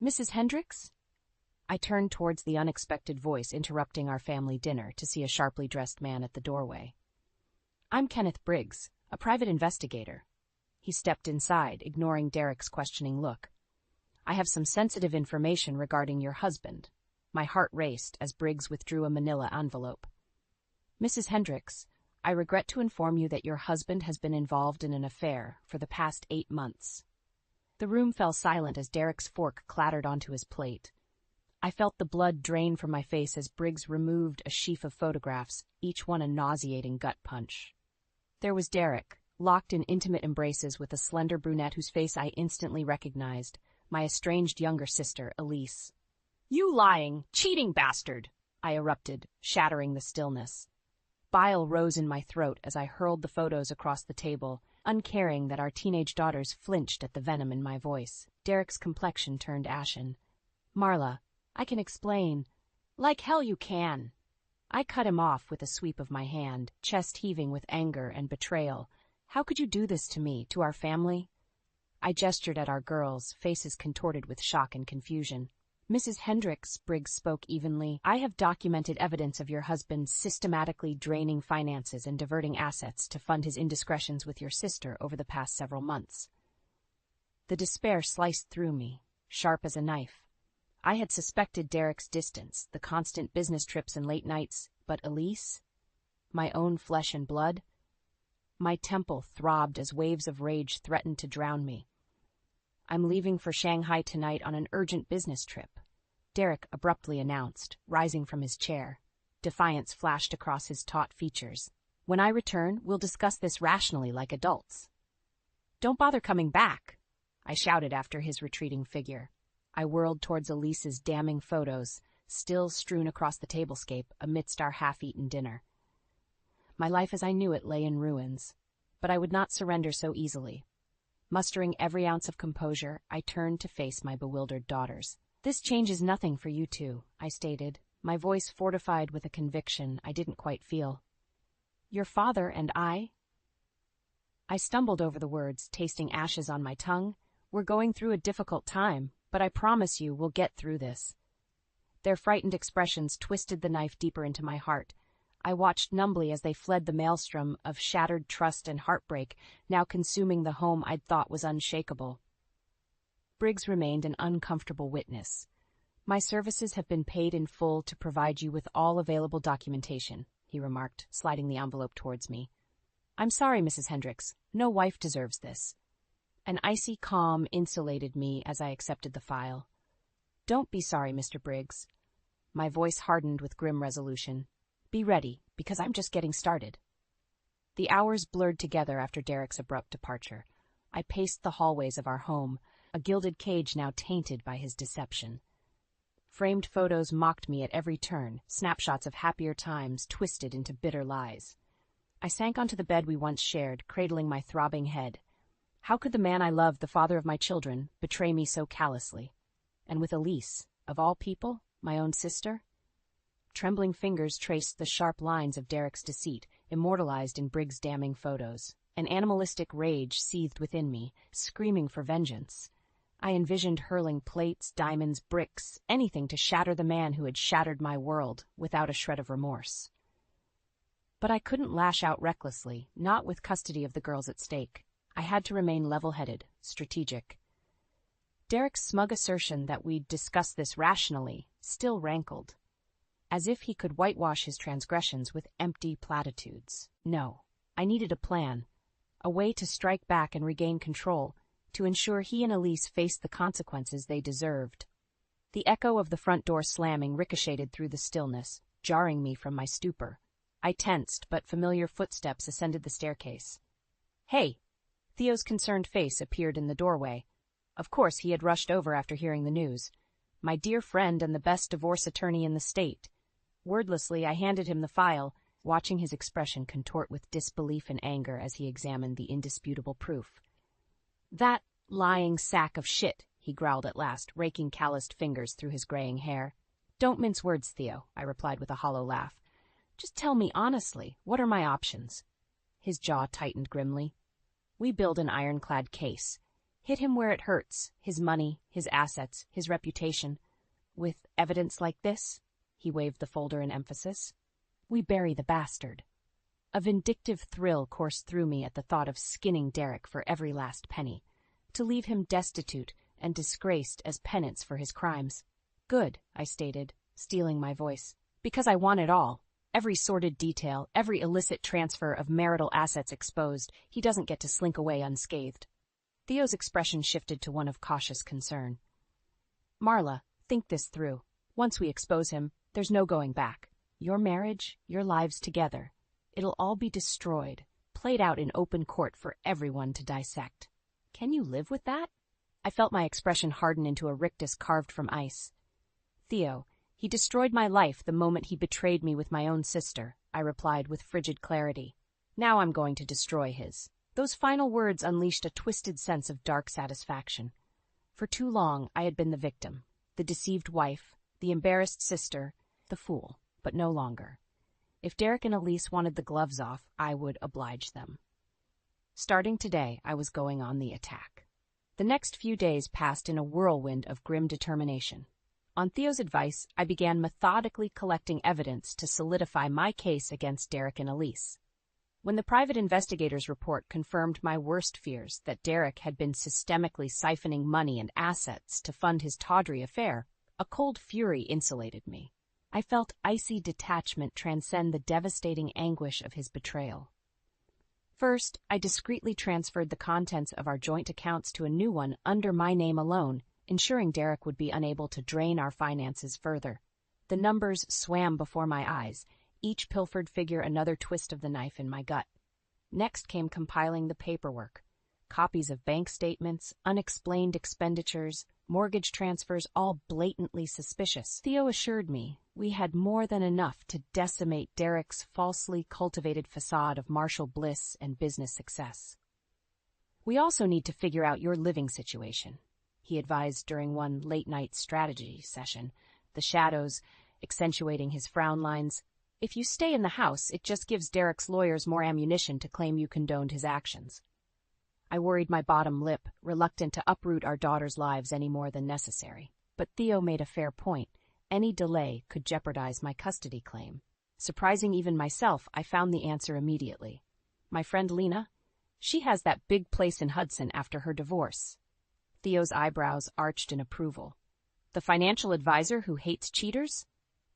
Mrs. Hendricks? I turned towards the unexpected voice interrupting our family dinner to see a sharply dressed man at the doorway. I'm Kenneth Briggs, a private investigator. He stepped inside, ignoring Derek's questioning look. I have some sensitive information regarding your husband. My heart raced as Briggs withdrew a manila envelope. Mrs. Hendricks, I regret to inform you that your husband has been involved in an affair for the past 8 months. The room fell silent as Derek's fork clattered onto his plate. I felt the blood drain from my face as Briggs removed a sheaf of photographs, each one a nauseating gut punch. There was Derek, locked in intimate embraces with a slender brunette whose face I instantly recognized, my estranged younger sister, Elise. You lying, cheating bastard! I erupted, shattering the stillness. Bile rose in my throat as I hurled the photos across the table, uncaring that our teenage daughters flinched at the venom in my voice. Derek's complexion turned ashen. Marla, I can explain. Like hell you can. I cut him off with a sweep of my hand, chest heaving with anger and betrayal. How could you do this to me, to our family? I gestured at our girls, faces contorted with shock and confusion. Mrs. Hendricks, Briggs spoke evenly, I have documented evidence of your husband systematically draining finances and diverting assets to fund his indiscretions with your sister over the past several months. The despair sliced through me, sharp as a knife. I had suspected Derek's distance, the constant business trips and late nights, but Elise? My own flesh and blood? My temple throbbed as waves of rage threatened to drown me. I'm leaving for Shanghai tonight on an urgent business trip, Derek abruptly announced, rising from his chair. Defiance flashed across his taut features. When I return, we'll discuss this rationally like adults. Don't bother coming back, I shouted after his retreating figure. I whirled towards Elise's damning photos, still strewn across the tablescape amidst our half-eaten dinner. My life as I knew it lay in ruins, but I would not surrender so easily. Mustering every ounce of composure, I turned to face my bewildered daughters. This changes nothing for you two, I stated, my voice fortified with a conviction I didn't quite feel. Your father and I stumbled over the words, tasting ashes on my tongue. We're going through a difficult time, but I promise you we'll get through this. Their frightened expressions twisted the knife deeper into my heart. I watched numbly as they fled the maelstrom of shattered trust and heartbreak, now consuming the home I'd thought was unshakable. Briggs remained an uncomfortable witness. My services have been paid in full to provide you with all available documentation, he remarked, sliding the envelope towards me. I'm sorry, Mrs. Hendricks. No wife deserves this. An icy calm insulated me as I accepted the file. Don't be sorry, Mr. Briggs. My voice hardened with grim resolution. Be ready, because I'm just getting started. The hours blurred together after Derek's abrupt departure. I paced the hallways of our home, a gilded cage now tainted by his deception. Framed photos mocked me at every turn, snapshots of happier times twisted into bitter lies. I sank onto the bed we once shared, cradling my throbbing head. How could the man I loved, the father of my children, betray me so callously? And with Elise, of all people, my own sister? Trembling fingers traced the sharp lines of Derek's deceit, immortalized in Briggs' damning photos. An animalistic rage seethed within me, screaming for vengeance. I envisioned hurling plates, diamonds, bricks, anything to shatter the man who had shattered my world, without a shred of remorse. But I couldn't lash out recklessly, not with custody of the girls at stake. I had to remain level-headed, strategic. Derek's smug assertion that we'd discuss this rationally still rankled, as if he could whitewash his transgressions with empty platitudes. No, I needed a plan, a way to strike back and regain control, to ensure he and Elise faced the consequences they deserved. The echo of the front door slamming ricocheted through the stillness, jarring me from my stupor. I tensed, but familiar footsteps ascended the staircase. Hey! Theo's concerned face appeared in the doorway. Of course he had rushed over after hearing the news. My dear friend and the best divorce attorney in the state. Wordlessly, I handed him the file, watching his expression contort with disbelief and anger as he examined the indisputable proof. That lying sack of shit, he growled at last, raking calloused fingers through his graying hair. Don't mince words, Theo, I replied with a hollow laugh. Just tell me honestly, what are my options? His jaw tightened grimly. We build an ironclad case. Hit him where it hurts, his money, his assets, his reputation. With evidence like this, he waved the folder in emphasis, we bury the bastard. A vindictive thrill coursed through me at the thought of skinning Derek for every last penny, to leave him destitute and disgraced as penance for his crimes. Good, I stated, steeling my voice, because I want it all. Every sordid detail, every illicit transfer of marital assets exposed, he doesn't get to slink away unscathed. Theo's expression shifted to one of cautious concern. Marla, think this through. Once we expose him, there's no going back. Your marriage, your lives together. It'll all be destroyed, played out in open court for everyone to dissect. Can you live with that? I felt my expression harden into a rictus carved from ice. Theo, he destroyed my life the moment he betrayed me with my own sister, I replied with frigid clarity. Now I'm going to destroy his. Those final words unleashed a twisted sense of dark satisfaction. For too long I had been the victim, the deceived wife, the embarrassed sister, the fool, but no longer. If Derek and Elise wanted the gloves off, I would oblige them. Starting today, I was going on the attack. The next few days passed in a whirlwind of grim determination. On Theo's advice, I began methodically collecting evidence to solidify my case against Derek and Elise. When the private investigator's report confirmed my worst fears that Derek had been systemically siphoning money and assets to fund his tawdry affair, a cold fury insulated me. I felt icy detachment transcend the devastating anguish of his betrayal. First, I discreetly transferred the contents of our joint accounts to a new one under my name alone, ensuring Derek would be unable to drain our finances further. The numbers swam before my eyes, each pilfered figure another twist of the knife in my gut. Next came compiling the paperwork. Copies of bank statements, unexplained expenditures, mortgage transfers, all blatantly suspicious. Theo assured me we had more than enough to decimate Derek's falsely cultivated facade of martial bliss and business success. We also need to figure out your living situation, he advised during one late-night strategy session, the shadows accentuating his frown lines. If you stay in the house, it just gives Derek's lawyers more ammunition to claim you condoned his actions. I worried my bottom lip, reluctant to uproot our daughters' lives any more than necessary. But Theo made a fair point. Any delay could jeopardize my custody claim. Surprising even myself, I found the answer immediately. My friend Lena? She has that big place in Hudson after her divorce. Theo's eyebrows arched in approval. The financial advisor who hates cheaters?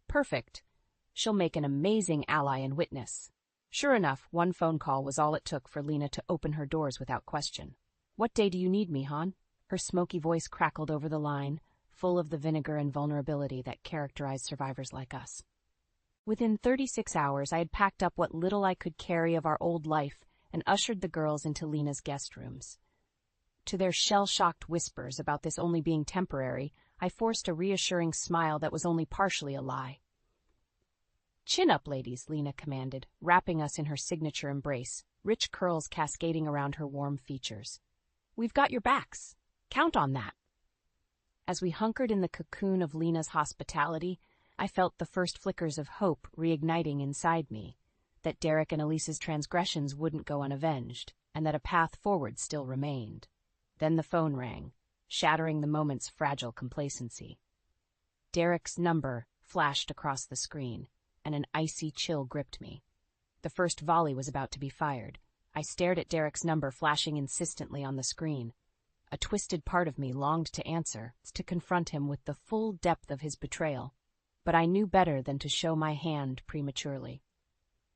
Perfect. She'll make an amazing ally and witness. Sure enough, one phone call was all it took for Lena to open her doors without question. What day do you need me, hon? Her smoky voice crackled over the line, full of the vinegar and vulnerability that characterized survivors like us. Within 36 hours, I had packed up what little I could carry of our old life and ushered the girls into Lena's guest rooms. To their shell-shocked whispers about this only being temporary, I forced a reassuring smile that was only partially a lie. Chin up, ladies, Lena commanded, wrapping us in her signature embrace, rich curls cascading around her warm features. We've got your backs. Count on that. As we hunkered in the cocoon of Lena's hospitality, I felt the first flickers of hope reigniting inside me, that Derek and Elise's transgressions wouldn't go unavenged, and that a path forward still remained. Then the phone rang, shattering the moment's fragile complacency. Derek's number flashed across the screen, and an icy chill gripped me. The first volley was about to be fired. I stared at Derek's number flashing insistently on the screen. A twisted part of me longed to answer, to confront him with the full depth of his betrayal. But I knew better than to show my hand prematurely.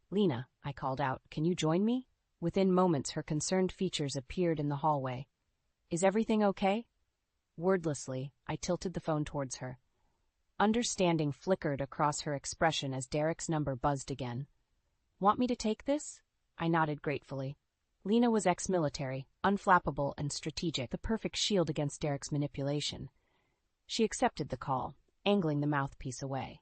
Lena, I called out, can you join me? Within moments, her concerned features appeared in the hallway. Is everything okay? Wordlessly, I tilted the phone towards her. Understanding flickered across her expression as Derek's number buzzed again. Want me to take this? I nodded gratefully. Lena was ex-military, unflappable and strategic, the perfect shield against Derek's manipulation. She accepted the call, angling the mouthpiece away.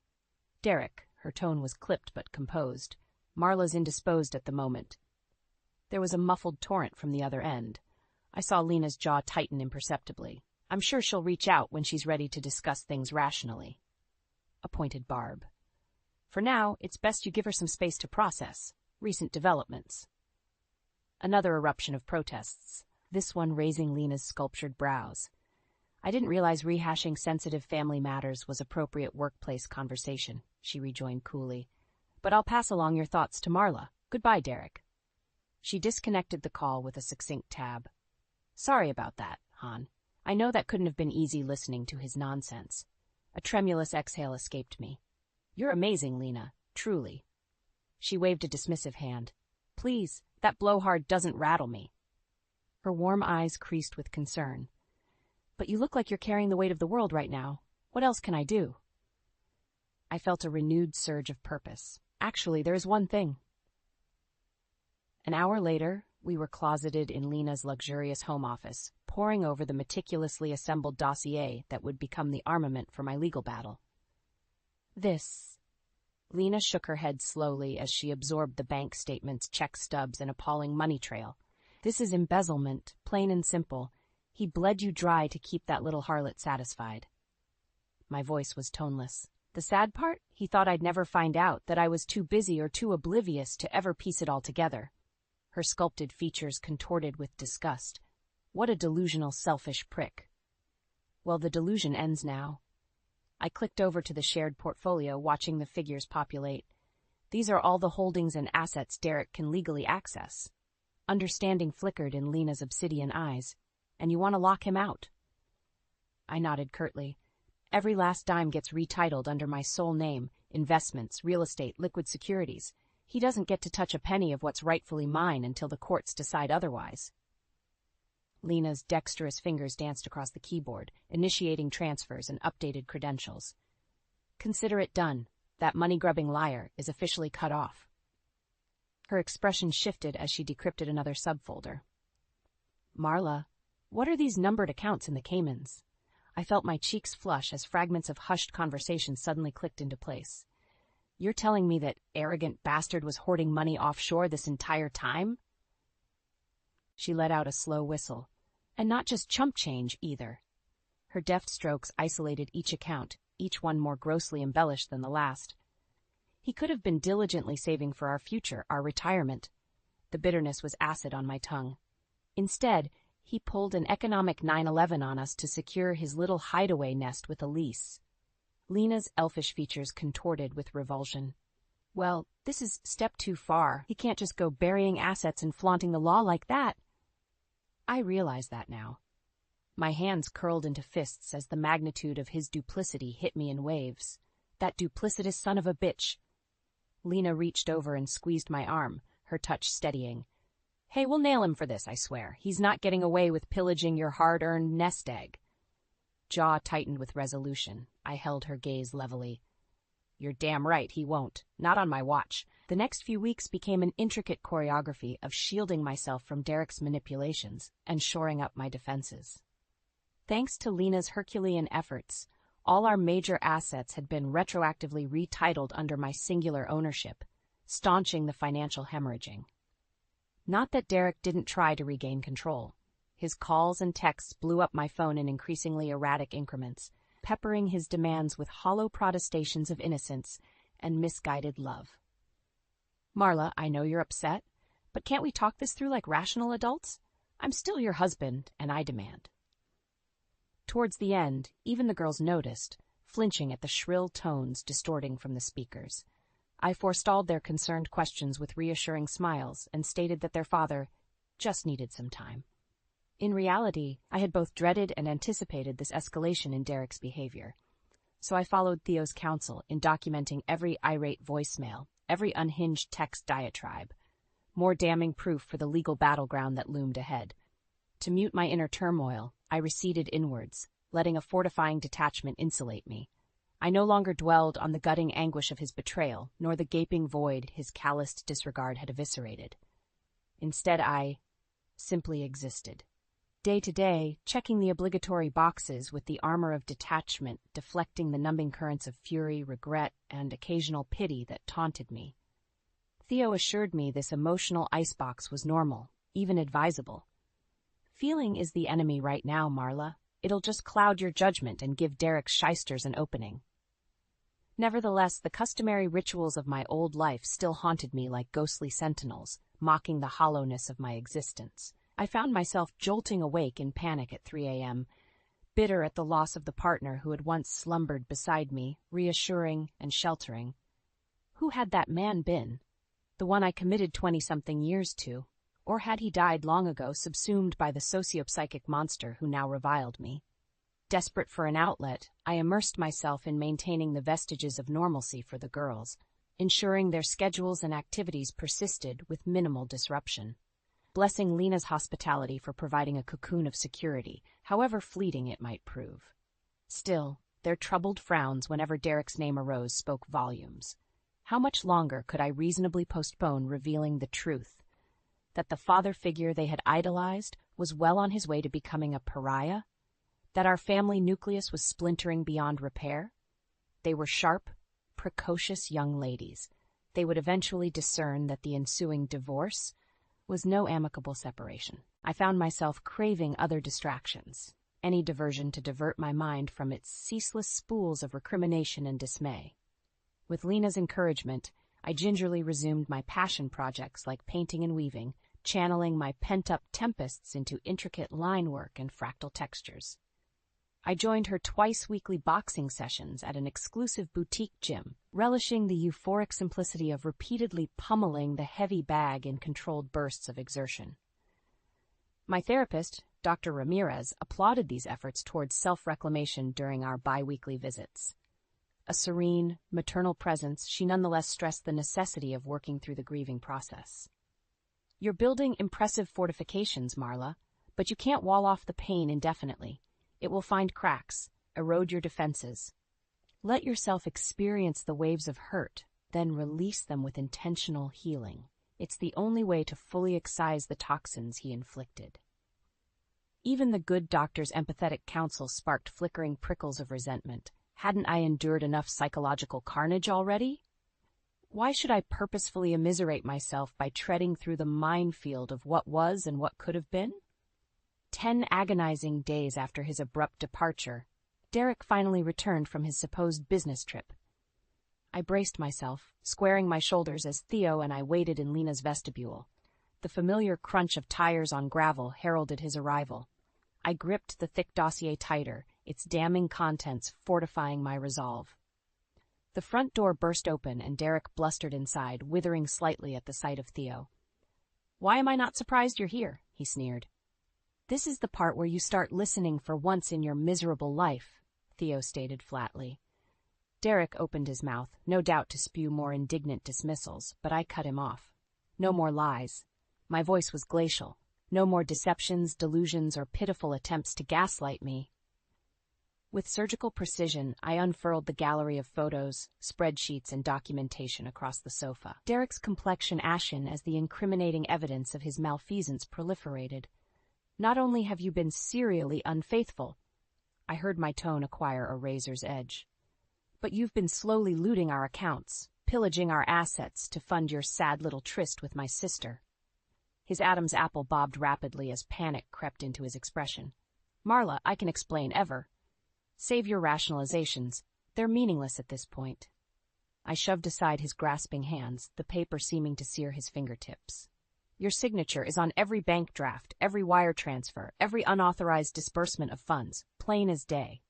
Derek, her tone was clipped but composed. Marla's indisposed at the moment. There was a muffled torrent from the other end. I saw Lena's jaw tighten imperceptibly. I'm sure she'll reach out when she's ready to discuss things rationally. Appointed Barb. For now, it's best you give her some space to process recent developments. Another eruption of protests. this one raising Lena's sculptured brows. I didn't realize rehashing sensitive family matters was appropriate workplace conversation, she rejoined coolly. But I'll pass along your thoughts to Marla. Goodbye, Derek. She disconnected the call with a succinct tab. Sorry about that, Han. I know that couldn't have been easy listening to his nonsense. A tremulous exhale escaped me. You're amazing, Lena, truly. She waved a dismissive hand. Please, that blowhard doesn't rattle me. Her warm eyes creased with concern. But you look like you're carrying the weight of the world right now. What else can I do? I felt a renewed surge of purpose. Actually, there is one thing. An hour later, we were closeted in Lena's luxurious home office, poring over the meticulously assembled dossier that would become the armament for my legal battle. Lena shook her head slowly as she absorbed the bank statements, check stubs, and appalling money trail. This is embezzlement, plain and simple. He bled you dry to keep that little harlot satisfied. My voice was toneless. The sad part? He thought I'd never find out, that I was too busy or too oblivious to ever piece it all together. Her sculpted features contorted with disgust. What a delusional, selfish prick. Well, the delusion ends now. I clicked over to the shared portfolio, watching the figures populate. These are all the holdings and assets Derek can legally access. Understanding flickered in Lena's obsidian eyes. And you want to lock him out? I nodded curtly. Every last dime gets retitled under my sole name, investments, real estate, liquid securities. He doesn't get to touch a penny of what's rightfully mine until the courts decide otherwise. Lena's dexterous fingers danced across the keyboard, initiating transfers and updated credentials. Consider it done. That money-grubbing liar is officially cut off. Her expression shifted as she decrypted another subfolder. Marla, what are these numbered accounts in the Caymans? I felt my cheeks flush as fragments of hushed conversation suddenly clicked into place. You're telling me that arrogant bastard was hoarding money offshore this entire time? She let out a slow whistle. And not just chump change, either. Her deft strokes isolated each account, each one more grossly embellished than the last. He could have been diligently saving for our future, our retirement. The bitterness was acid on my tongue. Instead, he pulled an economic 9/11 on us to secure his little hideaway nest with a lease. Lena's elfish features contorted with revulsion. Well, this is step too far. He can't just go burying assets and flaunting the law like that. I realize that now. My hands curled into fists as the magnitude of his duplicity hit me in waves. That duplicitous son of a bitch. Lena reached over and squeezed my arm, her touch steadying. Hey, we'll nail him for this, I swear. He's not getting away with pillaging your hard-earned nest egg. Jaw tightened with resolution. I held her gaze levelly. You're damn right, he won't. Not on my watch. The next few weeks became an intricate choreography of shielding myself from Derek's manipulations and shoring up my defenses. Thanks to Lena's Herculean efforts, all our major assets had been retroactively retitled under my singular ownership, staunching the financial hemorrhaging. Not that Derek didn't try to regain control. His calls and texts blew up my phone in increasingly erratic increments, peppering his demands with hollow protestations of innocence and misguided love. Marla, I know you're upset, but can't we talk this through like rational adults? I'm still your husband, and I demand. Towards the end, even the girls noticed, flinching at the shrill tones distorting from the speakers. I forestalled their concerned questions with reassuring smiles and stated that their father just needed some time. In reality, I had both dreaded and anticipated this escalation in Derek's behavior. So I followed Theo's counsel in documenting every irate voicemail, every unhinged text diatribe. More damning proof for the legal battleground that loomed ahead. To mute my inner turmoil, I receded inwards, letting a fortifying detachment insulate me. I no longer dwelled on the gutting anguish of his betrayal, nor the gaping void his calloused disregard had eviscerated. Instead, I simply existed. Day to day, checking the obligatory boxes with the armor of detachment, deflecting the numbing currents of fury, regret, and occasional pity that taunted me. Theo assured me this emotional icebox was normal, even advisable. Feeling is the enemy right now, Marla. It'll just cloud your judgment and give Derek's shysters an opening. Nevertheless, the customary rituals of my old life still haunted me like ghostly sentinels, mocking the hollowness of my existence. I found myself jolting awake in panic at 3 a.m., bitter at the loss of the partner who had once slumbered beside me, reassuring and sheltering. Who had that man been? The one I committed 20-something years to? Or had he died long ago, subsumed by the sociopsychic monster who now reviled me? Desperate for an outlet, I immersed myself in maintaining the vestiges of normalcy for the girls, ensuring their schedules and activities persisted with minimal disruption. Blessing Lena's hospitality for providing a cocoon of security, however fleeting it might prove. Still, their troubled frowns whenever Derek's name arose spoke volumes. How much longer could I reasonably postpone revealing the truth? That the father figure they had idolized was well on his way to becoming a pariah? That our family nucleus was splintering beyond repair? They were sharp, precocious young ladies. They would eventually discern that the ensuing divorce was no amicable separation. I found myself craving other distractions, any diversion to divert my mind from its ceaseless spools of recrimination and dismay. With Lena's encouragement, I gingerly resumed my passion projects like painting and weaving, channeling my pent-up tempests into intricate line work and fractal textures. I joined her twice-weekly boxing sessions at an exclusive boutique gym, relishing the euphoric simplicity of repeatedly pummeling the heavy bag in controlled bursts of exertion. My therapist, Dr. Ramirez, applauded these efforts towards self-reclamation during our bi-weekly visits. A serene, maternal presence, she nonetheless stressed the necessity of working through the grieving process. You're building impressive fortifications, Marla, but you can't wall off the pain indefinitely. It will find cracks, erode your defenses. Let yourself experience the waves of hurt, then release them with intentional healing. It's the only way to fully excise the toxins he inflicted. Even the good doctor's empathetic counsel sparked flickering prickles of resentment. Hadn't I endured enough psychological carnage already? Why should I purposefully immiserate myself by treading through the minefield of what was and what could have been? 10 agonizing days after his abrupt departure, Derek finally returned from his supposed business trip. I braced myself, squaring my shoulders as Theo and I waited in Lena's vestibule. The familiar crunch of tires on gravel heralded his arrival. I gripped the thick dossier tighter, its damning contents fortifying my resolve. The front door burst open and Derek blustered inside, withering slightly at the sight of Theo. "Why am I not surprised you're here?" he sneered. "This is the part where you start listening for once in your miserable life," Theo stated flatly. Derek opened his mouth, no doubt to spew more indignant dismissals, but I cut him off. No more lies. My voice was glacial. No more deceptions, delusions, or pitiful attempts to gaslight me. With surgical precision, I unfurled the gallery of photos, spreadsheets, and documentation across the sofa. Derek's complexion ashen as the incriminating evidence of his malfeasance proliferated. "Not only have you been serially unfaithful," I heard my tone acquire a razor's edge, "but you've been slowly looting our accounts, pillaging our assets to fund your sad little tryst with my sister." His Adam's apple bobbed rapidly as panic crept into his expression. "Marla, I can explain ever. Save your rationalizations. They're meaningless at this point." I shoved aside his grasping hands, the paper seeming to sear his fingertips. "Your signature is on every bank draft, every wire transfer, every unauthorized disbursement of funds, plain as day."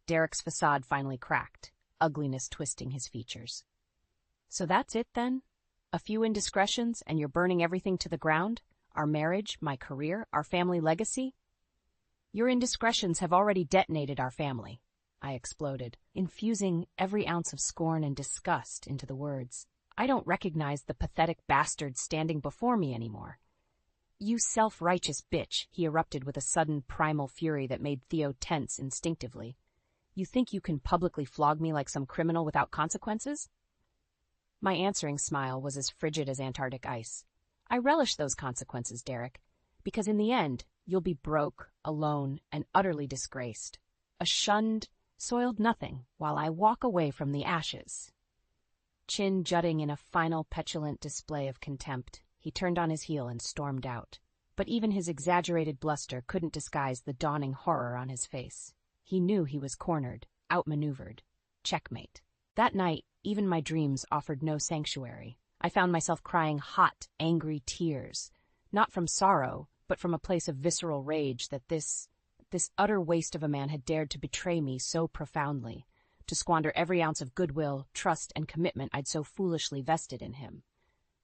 Derek's facade finally cracked, ugliness twisting his features. "So that's it, then? A few indiscretions, and you're burning everything to the ground? Our marriage, my career, our family legacy?" "Your indiscretions have already detonated our family," I exploded, infusing every ounce of scorn and disgust into the words. "I don't recognize the pathetic bastard standing before me anymore." "You self-righteous bitch," he erupted with a sudden primal fury that made Theo tense instinctively. "You think you can publicly flog me like some criminal without consequences?" My answering smile was as frigid as Antarctic ice. "I relish those consequences, Derek, because in the end, you'll be broke, alone, and utterly disgraced. A shunned, soiled nothing, while I walk away from the ashes." Chin jutting in a final petulant display of contempt, he turned on his heel and stormed out. But even his exaggerated bluster couldn't disguise the dawning horror on his face. He knew he was cornered, outmaneuvered. Checkmate. That night, even my dreams offered no sanctuary. I found myself crying hot, angry tears, not from sorrow, but from a place of visceral rage that this utter waste of a man had dared to betray me so profoundly, to squander every ounce of goodwill, trust, and commitment I'd so foolishly vested in him.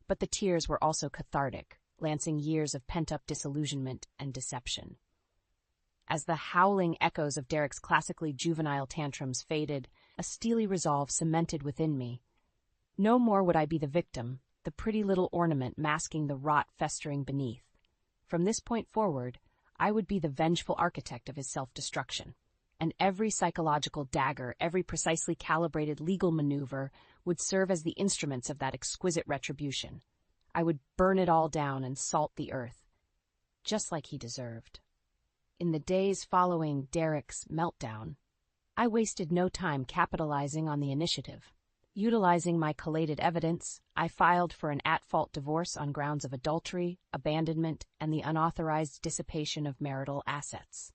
But the tears were also cathartic, lancing years of pent-up disillusionment and deception. As the howling echoes of Derek's classically juvenile tantrums faded, a steely resolve cemented within me. No more would I be the victim, the pretty little ornament masking the rot festering beneath. From this point forward, I would be the vengeful architect of his self-destruction, and every psychological dagger, every precisely calibrated legal maneuver would serve as the instruments of that exquisite retribution. I would burn it all down and salt the earth, just like he deserved. In the days following Derek's meltdown, I wasted no time capitalizing on the initiative. Utilizing my collated evidence, I filed for an at-fault divorce on grounds of adultery, abandonment, and the unauthorized dissipation of marital assets.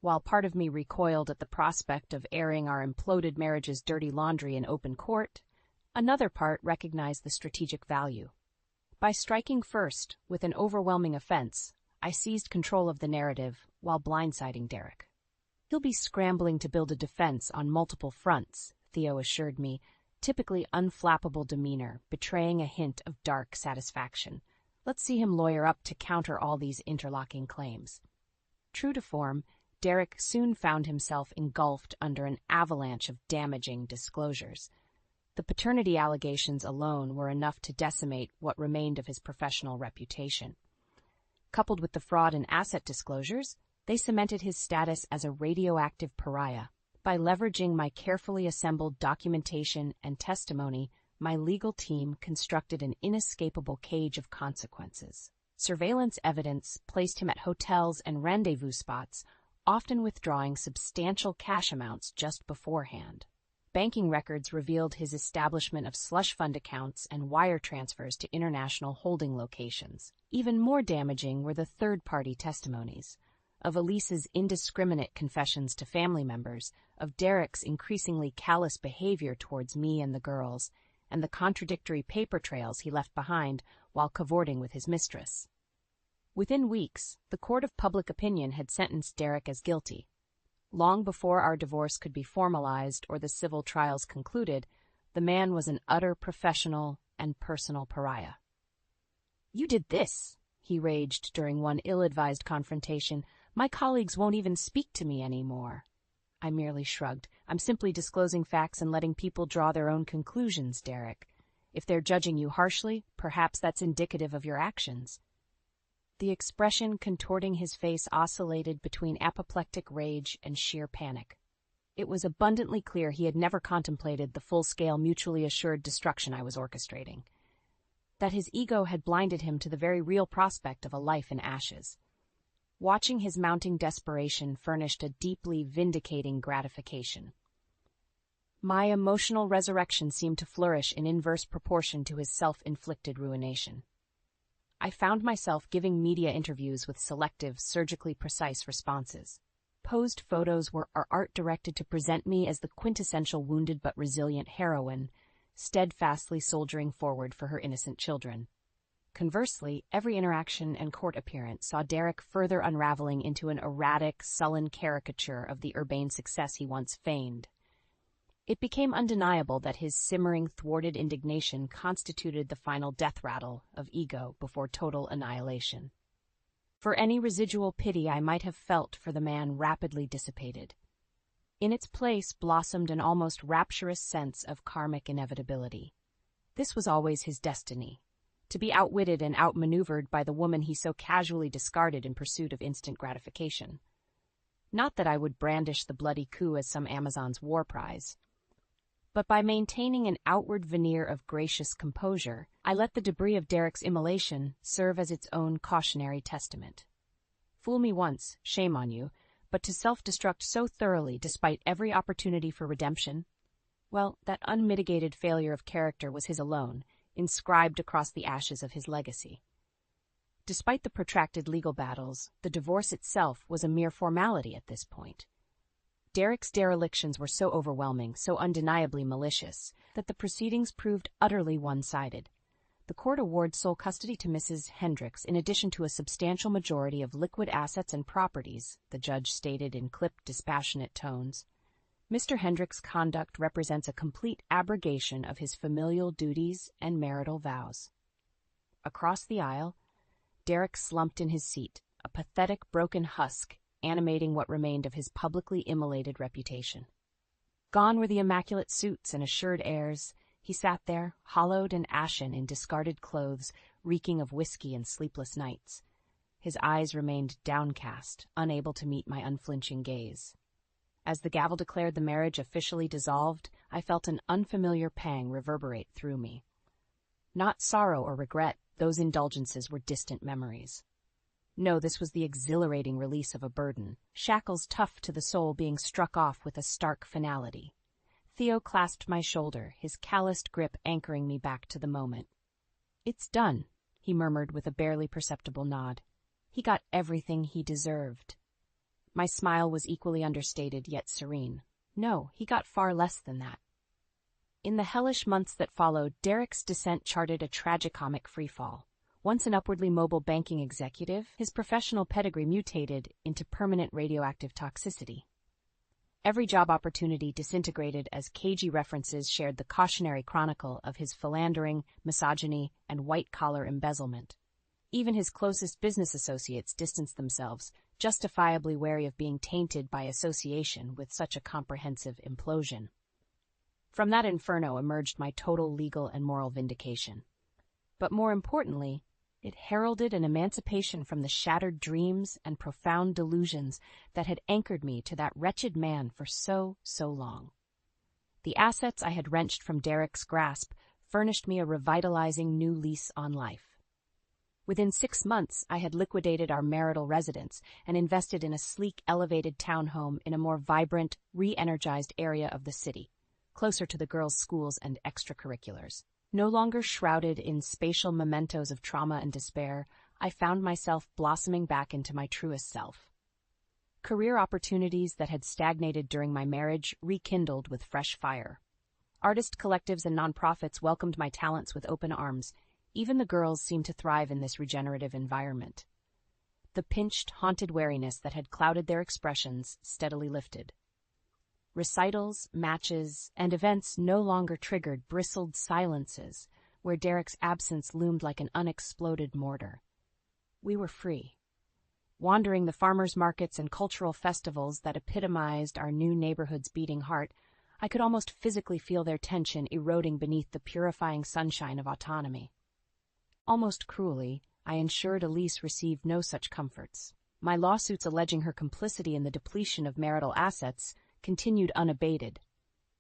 While part of me recoiled at the prospect of airing our imploded marriage's dirty laundry in open court, another part recognized the strategic value. By striking first with an overwhelming offense, I seized control of the narrative while blindsiding Derek. "He'll be scrambling to build a defense on multiple fronts," Theo assured me, typically unflappable demeanor, betraying a hint of dark satisfaction. "Let's see him lawyer up to counter all these interlocking claims." True to form, Derek soon found himself engulfed under an avalanche of damaging disclosures. The paternity allegations alone were enough to decimate what remained of his professional reputation. Coupled with the fraud and asset disclosures, they cemented his status as a radioactive pariah. By leveraging my carefully assembled documentation and testimony, my legal team constructed an inescapable cage of consequences. Surveillance evidence placed him at hotels and rendezvous spots, often withdrawing substantial cash amounts just beforehand. Banking records revealed his establishment of slush fund accounts and wire transfers to international holding locations. Even more damaging were the third-party testimonies of Elise's indiscriminate confessions to family members, of Derek's increasingly callous behavior towards me and the girls, and the contradictory paper trails he left behind while cavorting with his mistress. Within weeks, the court of public opinion had sentenced Derek as guilty. Long before our divorce could be formalized or the civil trials concluded, the man was an utter professional and personal pariah. "You did this," he raged during one ill-advised confrontation. "My colleagues won't even speak to me anymore." I merely shrugged. "I'm simply disclosing facts and letting people draw their own conclusions, Derek. If they're judging you harshly, perhaps that's indicative of your actions." The expression contorting his face oscillated between apoplectic rage and sheer panic. It was abundantly clear he had never contemplated the full-scale, mutually assured destruction I was orchestrating. That his ego had blinded him to the very real prospect of a life in ashes. Watching his mounting desperation furnished a deeply vindicating gratification. My emotional resurrection seemed to flourish in inverse proportion to his self-inflicted ruination. I found myself giving media interviews with selective, surgically precise responses. Posed photos were our art directed to present me as the quintessential wounded but resilient heroine, steadfastly soldiering forward for her innocent children. Conversely, every interaction and court appearance saw Derek further unraveling into an erratic, sullen caricature of the urbane success he once feigned. It became undeniable that his simmering, thwarted indignation constituted the final death rattle of ego before total annihilation. For any residual pity I might have felt for the man rapidly dissipated. In its place blossomed an almost rapturous sense of karmic inevitability. This was always his destiny, to be outwitted and outmaneuvered by the woman he so casually discarded in pursuit of instant gratification. Not that I would brandish the bloody coup as some Amazon's war prize, but by maintaining an outward veneer of gracious composure, I let the debris of Derek's immolation serve as its own cautionary testament. Fool me once, shame on you, but to self-destruct so thoroughly despite every opportunity for redemption? Well, that unmitigated failure of character was his alone, inscribed across the ashes of his legacy. Despite the protracted legal battles, the divorce itself was a mere formality at this point. Derek's derelictions were so overwhelming, so undeniably malicious, that the proceedings proved utterly one-sided. The court awards sole custody to Mrs. Hendricks in addition to a substantial majority of liquid assets and properties, the judge stated in clipped, dispassionate tones. Mr. Hendricks' conduct represents a complete abrogation of his familial duties and marital vows. Across the aisle, Derek slumped in his seat, a pathetic, broken husk animating what remained of his publicly immolated reputation. Gone were the immaculate suits and assured airs. He sat there, hollowed and ashen in discarded clothes, reeking of whiskey and sleepless nights. His eyes remained downcast, unable to meet my unflinching gaze. As the gavel declared the marriage officially dissolved, I felt an unfamiliar pang reverberate through me. Not sorrow or regret, those indulgences were distant memories. No, this was the exhilarating release of a burden, shackles tough to the soul being struck off with a stark finality. Theo clasped my shoulder, his calloused grip anchoring me back to the moment. "It's done," he murmured with a barely perceptible nod. "He got everything he deserved." My smile was equally understated yet serene. No, he got far less than that. In the hellish months that followed, Derek's descent charted a tragicomic freefall. Once an upwardly mobile banking executive, his professional pedigree mutated into permanent radioactive toxicity. Every job opportunity disintegrated as cagey references shared the cautionary chronicle of his philandering, misogyny, and white-collar embezzlement. Even his closest business associates distanced themselves, justifiably wary of being tainted by association with such a comprehensive implosion. From that inferno emerged my total legal and moral vindication. But more importantly, it heralded an emancipation from the shattered dreams and profound delusions that had anchored me to that wretched man for so long. The assets I had wrenched from Derek's grasp furnished me a revitalizing new lease on life. Within 6 months, I had liquidated our marital residence and invested in a sleek, elevated townhome in a more vibrant, re-energized area of the city, closer to the girls' schools and extracurriculars. No longer shrouded in spatial mementos of trauma and despair, I found myself blossoming back into my truest self. Career opportunities that had stagnated during my marriage rekindled with fresh fire. Artist collectives and nonprofits welcomed my talents with open arms. Even the girls seemed to thrive in this regenerative environment. The pinched, haunted wariness that had clouded their expressions steadily lifted. Recitals, matches, and events no longer triggered bristled silences, where Derek's absence loomed like an unexploded mortar. We were free. Wandering the farmers' markets and cultural festivals that epitomized our new neighborhood's beating heart, I could almost physically feel their tension eroding beneath the purifying sunshine of autonomy. Almost cruelly, I ensured Elise received no such comforts. My lawsuits alleging her complicity in the depletion of marital assets continued unabated.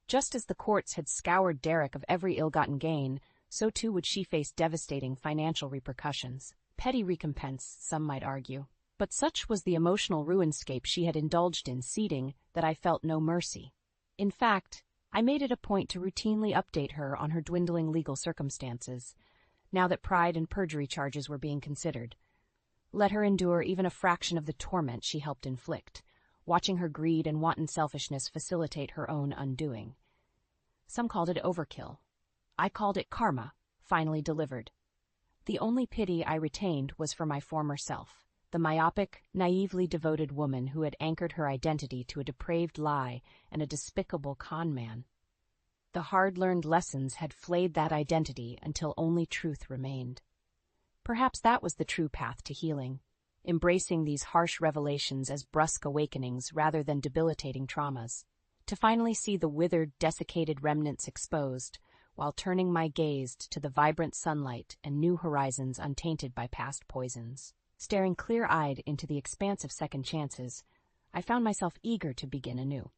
Just as the courts had scoured Derek of every ill-gotten gain, so too would she face devastating financial repercussions. Petty recompense, some might argue. But such was the emotional ruinscape she had indulged in seeding that I felt no mercy. In fact, I made it a point to routinely update her on her dwindling legal circumstances, now that pride and perjury charges were being considered. Let her endure even a fraction of the torment she helped inflict, watching her greed and wanton selfishness facilitate her own undoing. Some called it overkill. I called it karma, finally delivered. The only pity I retained was for my former self, the myopic, naively devoted woman who had anchored her identity to a depraved lie and a despicable con man. The hard-learned lessons had flayed that identity until only truth remained. Perhaps that was the true path to healing, embracing these harsh revelations as brusque awakenings rather than debilitating traumas, to finally see the withered, desiccated remnants exposed, while turning my gaze to the vibrant sunlight and new horizons untainted by past poisons. Staring clear-eyed into the expanse of second chances, I found myself eager to begin anew.